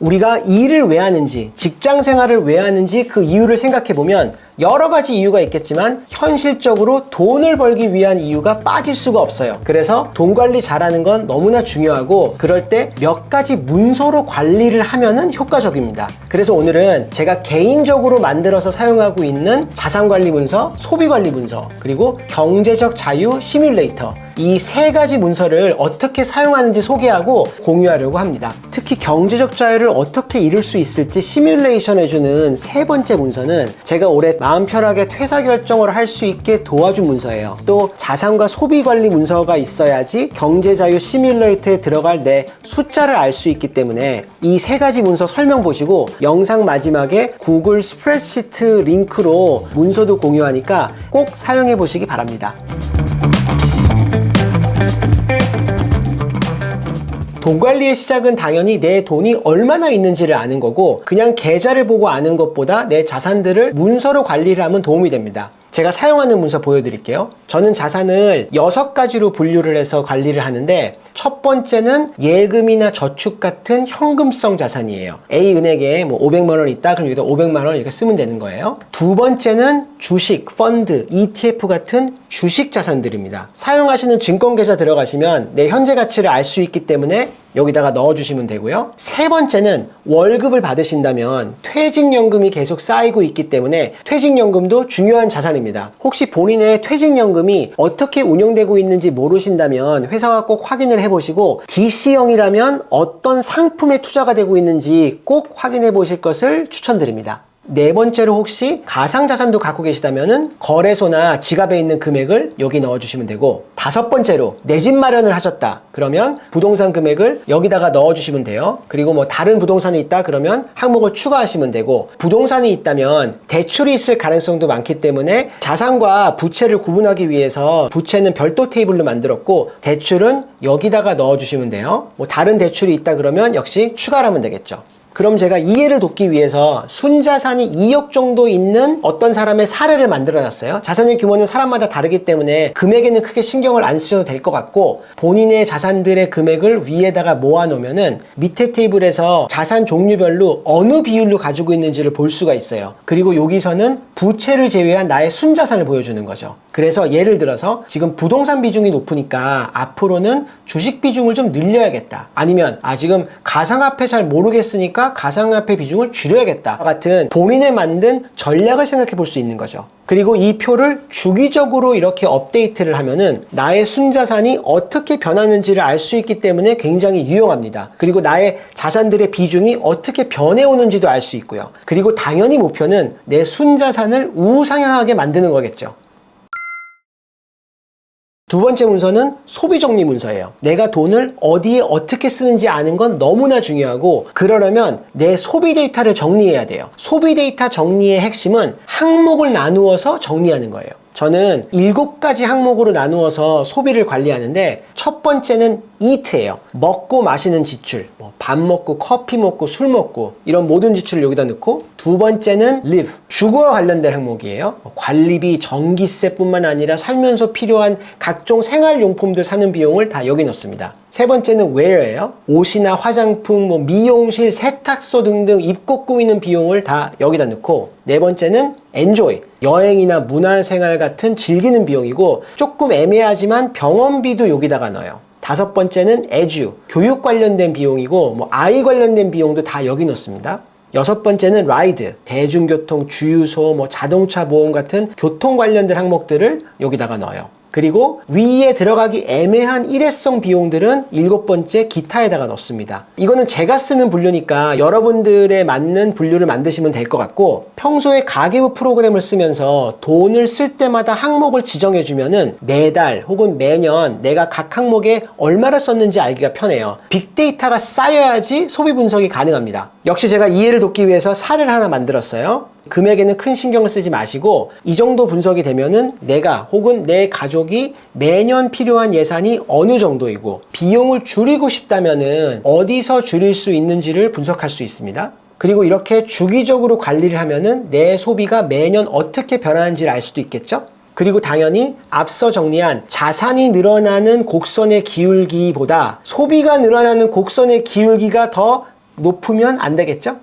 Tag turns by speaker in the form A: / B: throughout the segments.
A: 우리가 일을 왜 하는지, 직장 생활을 왜 하는지 그 이유를 생각해 보면 여러 가지 이유가 있겠지만 현실적으로 돈을 벌기 위한 이유가 빠질 수가 없어요. 그래서 돈 관리 잘하는 건 너무나 중요하고 그럴 때 몇 가지 문서로 관리를 하면은 효과적입니다. 그래서 오늘은 제가 개인적으로 만들어서 사용하고 있는 자산관리 문서, 소비관리 문서, 그리고 경제적 자유 시뮬레이터 이 세 가지 문서를 어떻게 사용하는지 소개하고 공유하려고 합니다. 특히 경제적 자유를 어떻게 이룰 수 있을지 시뮬레이션 해주는 세 번째 문서는 제가 올해 마음 편하게 퇴사 결정을 할 수 있게 도와준 문서예요. 또 자산과 소비 관리 문서가 있어야지 경제 자유 시뮬레이터에 들어갈 내 숫자를 알 수 있기 때문에 이 세 가지 문서 설명 보시고 영상 마지막에 구글 스프레드시트 링크로 문서도 공유하니까 꼭 사용해 보시기 바랍니다. 돈 관리의 시작은 당연히 내 돈이 얼마나 있는지를 아는 거고 그냥 계좌를 보고 아는 것보다 내 자산들을 문서로 관리를 하면 도움이 됩니다. 제가 사용하는 문서 보여드릴게요. 저는 자산을 6가지로 분류를 해서 관리를 하는데 첫 번째는 예금이나 저축 같은 현금성 자산이에요. A은행에 500만 원 있다 그럼 여기다 500만 원 이렇게 쓰면 되는 거예요. 두 번째는 주식, 펀드, ETF 같은 주식 자산들입니다. 사용하시는 증권 계좌 들어가시면 내 현재 가치를 알 수 있기 때문에 여기다가 넣어주시면 되고요. 세 번째는 월급을 받으신다면 퇴직연금이 계속 쌓이고 있기 때문에 퇴직연금도 중요한 자산입니다. 혹시 본인의 퇴직연금이 어떻게 운영되고 있는지 모르신다면 회사와 꼭 확인을 해보시고 DC형이라면 어떤 상품에 투자가 되고 있는지 꼭 확인해 보실 것을 추천드립니다. 네 번째로 혹시 가상자산도 갖고 계시다면 거래소나 지갑에 있는 금액을 여기 넣어주시면 되고 다섯 번째로 내 집 마련을 하셨다 그러면 부동산 금액을 여기다가 넣어주시면 돼요. 그리고 다른 부동산이 있다 그러면 항목을 추가하시면 되고 부동산이 있다면 대출이 있을 가능성도 많기 때문에 자산과 부채를 구분하기 위해서 부채는 별도 테이블로 만들었고 대출은 여기다가 넣어주시면 돼요. 다른 대출이 있다 그러면 역시 추가를 하면 되겠죠. 그럼 제가 이해를 돕기 위해서 순자산이 2억 정도 있는 어떤 사람의 사례를 만들어 놨어요. 자산의 규모는 사람마다 다르기 때문에 금액에는 크게 신경을 안 쓰셔도 될 것 같고 본인의 자산들의 금액을 위에다가 모아 놓으면은 밑에 테이블에서 자산 종류별로 어느 비율로 가지고 있는지를 볼 수가 있어요. 그리고 여기서는 부채를 제외한 나의 순자산을 보여주는 거죠. 그래서 예를 들어서 지금 부동산 비중이 높으니까 앞으로는 주식 비중을 좀 늘려야겠다. 아니면 지금 가상화폐 잘 모르겠으니까 가상화폐 비중을 줄여야겠다 같은 본인에 만든 전략을 생각해 볼 수 있는 거죠. 그리고 이 표를 주기적으로 이렇게 업데이트를 하면은 나의 순자산이 어떻게 변하는지를 알 수 있기 때문에 굉장히 유용합니다. 그리고 나의 자산들의 비중이 어떻게 변해오는지도 알 수 있고요. 그리고 당연히 목표는 내 순자산을 우상향하게 만드는 거겠죠. 두 번째 문서는 소비정리 문서예요. 내가 돈을 어디에 어떻게 쓰는지 아는 건 너무나 중요하고 그러려면 내 소비 데이터를 정리해야 돼요. 소비 데이터 정리의 핵심은 항목을 나누어서 정리하는 거예요. 저는 7가지 항목으로 나누어서 소비를 관리하는데 첫 번째는 eat예요. 먹고 마시는 지출. 밥 먹고 커피 먹고 술 먹고 이런 모든 지출을 여기다 넣고 두 번째는 live. 주거와 관련된 항목이에요. 관리비, 전기세뿐만 아니라 살면서 필요한 각종 생활용품들 사는 비용을 다 여기 넣습니다. 세 번째는 wear예요. 옷이나 화장품, 미용실, 세탁소 등등 입고 꾸미는 비용을 다 여기다 넣고 네 번째는 enjoy. 여행이나 문화생활 같은 즐기는 비용이고 조금 애매하지만 병원비도 여기다가 넣어요. 다섯 번째는 edu. 교육 관련된 비용이고 아이 관련된 비용도 다 여기 넣습니다. 여섯 번째는 ride. 대중교통, 주유소, 자동차 보험 같은 교통 관련된 항목들을 여기다가 넣어요. 그리고 위에 들어가기 애매한 일회성 비용들은 7번째 기타에다가 넣습니다. 이거는 제가 쓰는 분류니까 여러분들에 맞는 분류를 만드시면 될 것 같고 평소에 가계부 프로그램을 쓰면서 돈을 쓸 때마다 항목을 지정해 주면은 매달 혹은 매년 내가 각 항목에 얼마를 썼는지 알기가 편해요. 빅데이터가 쌓여야지 소비 분석이 가능합니다. 역시 제가 이해를 돕기 위해서 사례를 하나 만들었어요. 금액에는 큰 신경을 쓰지 마시고 이 정도 분석이 되면은 내가 혹은 내 가족이 매년 필요한 예산이 어느 정도이고 비용을 줄이고 싶다면은 어디서 줄일 수 있는지를 분석할 수 있습니다. 그리고 이렇게 주기적으로 관리를 하면은 내 소비가 매년 어떻게 변하는지를 알 수도 있겠죠? 그리고 당연히 앞서 정리한 자산이 늘어나는 곡선의 기울기보다 소비가 늘어나는 곡선의 기울기가 더 높으면 안 되겠죠?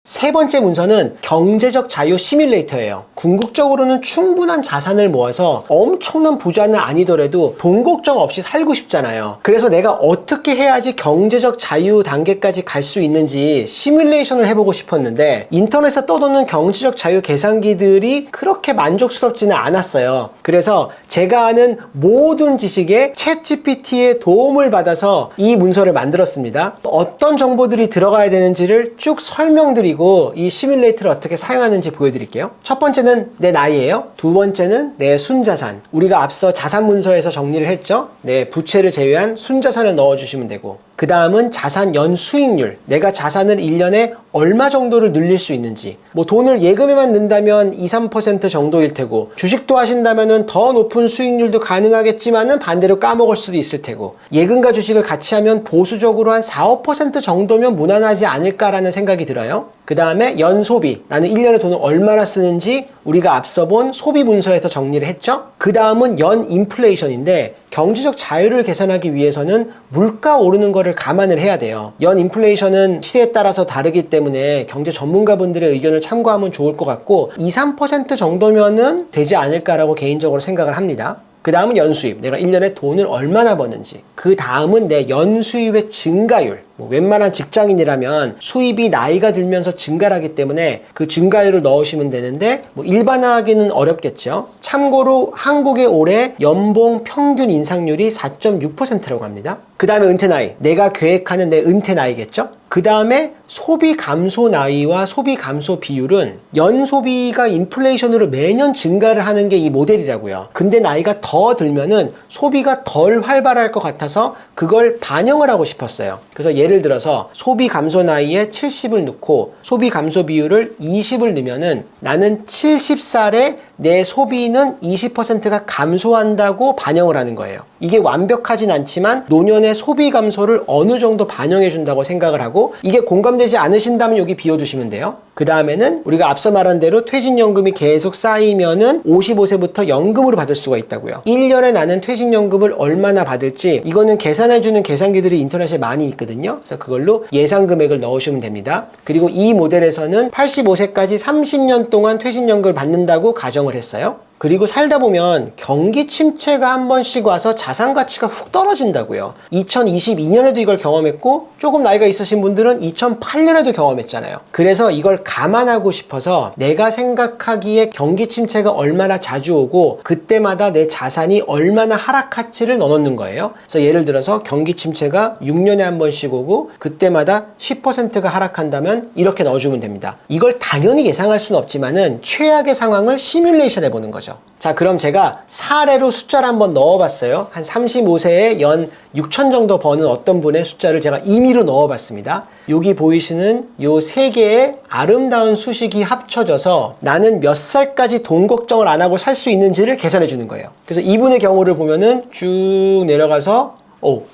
A: 세 번째 문서는 경제적 자유 시뮬레이터예요. 궁극적으로는 충분한 자산을 모아서 엄청난 부자는 아니더라도 돈 걱정 없이 살고 싶잖아요. 그래서 내가 어떻게 해야지 경제적 자유 단계까지 갈 수 있는지 시뮬레이션을 해보고 싶었는데 인터넷에 떠도는 경제적 자유 계산기들이 그렇게 만족스럽지는 않았어요. 그래서 제가 아는 모든 지식에 챗GPT의 도움을 받아서 이 문서를 만들었습니다. 어떤 정보들이 들어가야 되는지를 쭉 설명드리고 이 시뮬레이터를 어떻게 사용하는지 보여드릴게요. 첫 번째는 내 나이예요. 두 번째는 내 순자산. 우리가 앞서 자산 문서에서 정리를 했죠. 내 부채를 제외한 순자산을 넣어주시면 되고, 그 다음은 자산 연수익률. 내가 자산을 1년에 얼마 정도를 늘릴 수 있는지. 뭐 돈을 예금에만 넣는다면 2, 3% 정도일 테고, 주식도 하신다면 더 높은 수익률도 가능하겠지만은 반대로 까먹을 수도 있을 테고, 예금과 주식을 같이 하면 보수적으로 한 4, 5% 정도면 무난하지 않을까라는 생각이 들어요. 그 다음에 연소비. 나는 1년에 돈을 얼마나 쓰는지 우리가 앞서 본 소비 문서에서 정리를 했죠. 그 다음은 연 인플레이션인데, 경제적 자유를 계산하기 위해서는 물가 오르는 거를 감안을 해야 돼요. 연 인플레이션은 시대에 따라서 다르기 때문에 경제 전문가분들의 의견을 참고하면 좋을 것 같고, 2, 3% 정도면은 되지 않을까라고 개인적으로 생각을 합니다. 그 다음은 연수입. 내가 1년에 돈을 얼마나 버는지. 그 다음은 내 연수입의 증가율. 웬만한 직장인이라면 수입이 나이가 들면서 증가하기 때문에 그 증가율을 넣으시면 되는데, 일반화하기는 어렵겠죠. 참고로 한국의 올해 연봉 평균 인상률이 4.6%라고 합니다. 그 다음에 은퇴 나이. 내가 계획하는 내 은퇴 나이겠죠. 그 다음에 소비 감소 나이와 소비 감소 비율은 연소비가 인플레이션으로 매년 증가를 하는 게 이 모델이라고요. 근데 나이가 더 들면은 소비가 덜 활발할 것 같아서 그걸 반영을 하고 싶었어요. 그래서 예를 들어서 소비 감소 나이에 70을 넣고 소비 감소 비율을 20을 넣으면은 나는 70살에 내 소비는 20%가 감소한다고 반영을 하는 거예요. 이게 완벽하진 않지만 노년의 소비 감소를 어느 정도 반영해 준다고 생각을 하고, 이게 공감되지 않으신다면 여기 비워두시면 돼요. 그 다음에는 우리가 앞서 말한 대로 퇴직연금이 계속 쌓이면은 55세부터 연금으로 받을 수가 있다고요. 1년에 나는 퇴직연금을 얼마나 받을지 이거는 계산해주는 계산기들이 인터넷에 많이 있거든요. 그래서 그걸로 예상 금액을 넣으시면 됩니다. 그리고 이 모델에서는 85세까지 30년 동안 퇴직연금을 받는다고 가정을 했어요. 그리고 살다 보면 경기 침체가 한 번씩 와서 자산 가치가 훅 떨어진다고요. 2022년에도 이걸 경험했고, 조금 나이가 있으신 분들은 2008년에도 경험했잖아요. 그래서 이걸 감안하고 싶어서 내가 생각하기에 경기 침체가 얼마나 자주 오고 그때마다 내 자산이 얼마나 하락할지를 넣어놓는 거예요. 그래서 예를 들어서 경기 침체가 6년에 한 번씩 오고 그때마다 10%가 하락한다면 이렇게 넣어주면 됩니다. 이걸 당연히 예상할 수는 없지만은 최악의 상황을 시뮬레이션 해보는 거죠. 자, 그럼 제가 사례로 숫자를 한번 넣어봤어요. 한 35세에 연 6천 정도 버는 어떤 분의 숫자를 제가 임의로 넣어봤습니다. 여기 보이시는 요 세 개의 아름다운 수식이 합쳐져서 나는 몇 살까지 돈 걱정을 안 하고 살 수 있는지를 계산해 주는 거예요. 그래서 이분의 경우를 보면은 쭉 내려가서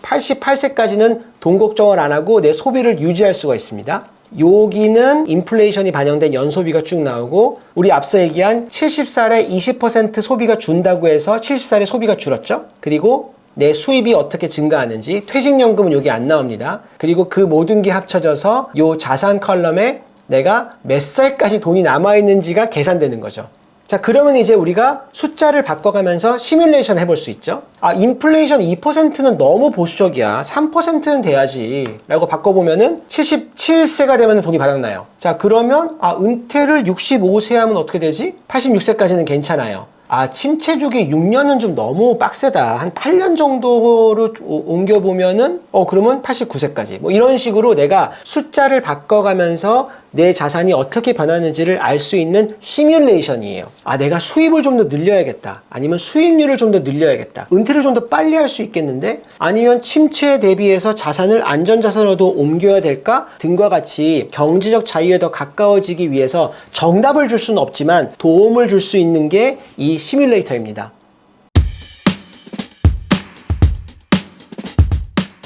A: 88세까지는 돈 걱정을 안 하고 내 소비를 유지할 수가 있습니다. 여기는 인플레이션이 반영된 연소비가 쭉 나오고, 우리 앞서 얘기한 70살에 20% 소비가 준다고 해서 70살에 소비가 줄었죠. 그리고 내 수입이 어떻게 증가하는지, 퇴직연금은 여기 안 나옵니다. 그리고 그 모든 게 합쳐져서 요 자산 컬럼에 내가 몇 살까지 돈이 남아있는지가 계산되는 거죠. 자, 그러면 이제 우리가 숫자를 바꿔가면서 시뮬레이션 해볼 수 있죠. 인플레이션 2%는 너무 보수적이야. 3%는 돼야지. 라고 바꿔보면은 77세가 되면 돈이 바닥나요. 자, 그러면 은퇴를 65세 하면 어떻게 되지? 86세까지는 괜찮아요. 침체 주기 6년은 좀 너무 빡세다. 한 8년 정도로 옮겨보면은, 그러면 89세까지. 이런 식으로 내가 숫자를 바꿔가면서 내 자산이 어떻게 변하는지를 알 수 있는 시뮬레이션이에요. 내가 수입을 좀 더 늘려야겠다. 아니면 수익률을 좀 더 늘려야겠다. 은퇴를 좀 더 빨리 할 수 있겠는데? 아니면 침체에 대비해서 자산을 안전자산으로 옮겨야 될까? 등과 같이 경제적 자유에 더 가까워지기 위해서 정답을 줄 수는 없지만 도움을 줄 수 있는 게 이 시뮬레이터입니다.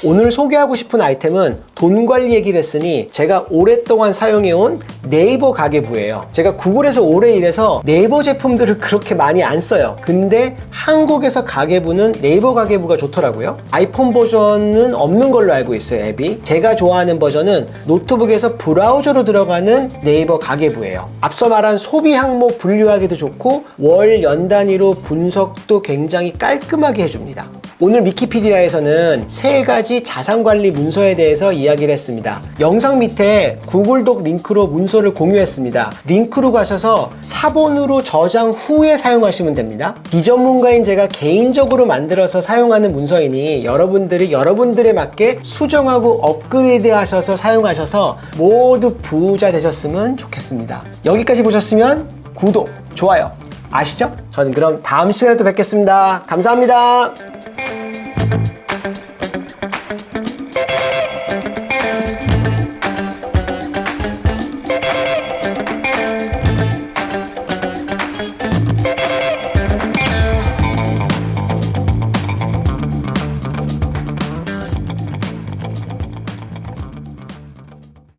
A: 오늘 소개하고 싶은 아이템은 돈 관리 얘기를 했으니 제가 오랫동안 사용해온 네이버 가계부예요. 제가 구글에서 오래 일해서 네이버 제품들을 그렇게 많이 안 써요. 근데 한국에서 가계부는 네이버 가계부가 좋더라고요. 아이폰 버전은 없는 걸로 알고 있어요, 앱이. 제가 좋아하는 버전은 노트북에서 브라우저로 들어가는 네이버 가계부예요. 앞서 말한 소비 항목 분류하기도 좋고 월, 연 단위로 분석도 굉장히 깔끔하게 해줍니다. 오늘 위키피디아에서는 3가지 자산관리 문서에 대해서 이야기를 했습니다. 영상 밑에 구글독 링크로 문서를 공유했습니다. 링크로 가셔서 사본으로 저장 후에 사용하시면 됩니다. 비전문가인 제가 개인적으로 만들어서 사용하는 문서이니 여러분들이 여러분들에 맞게 수정하고 업그레이드 하셔서 사용하셔서 모두 부자 되셨으면 좋겠습니다. 여기까지 보셨으면 구독, 좋아요 아시죠? 저는 그럼 다음 시간에 또 뵙겠습니다. 감사합니다.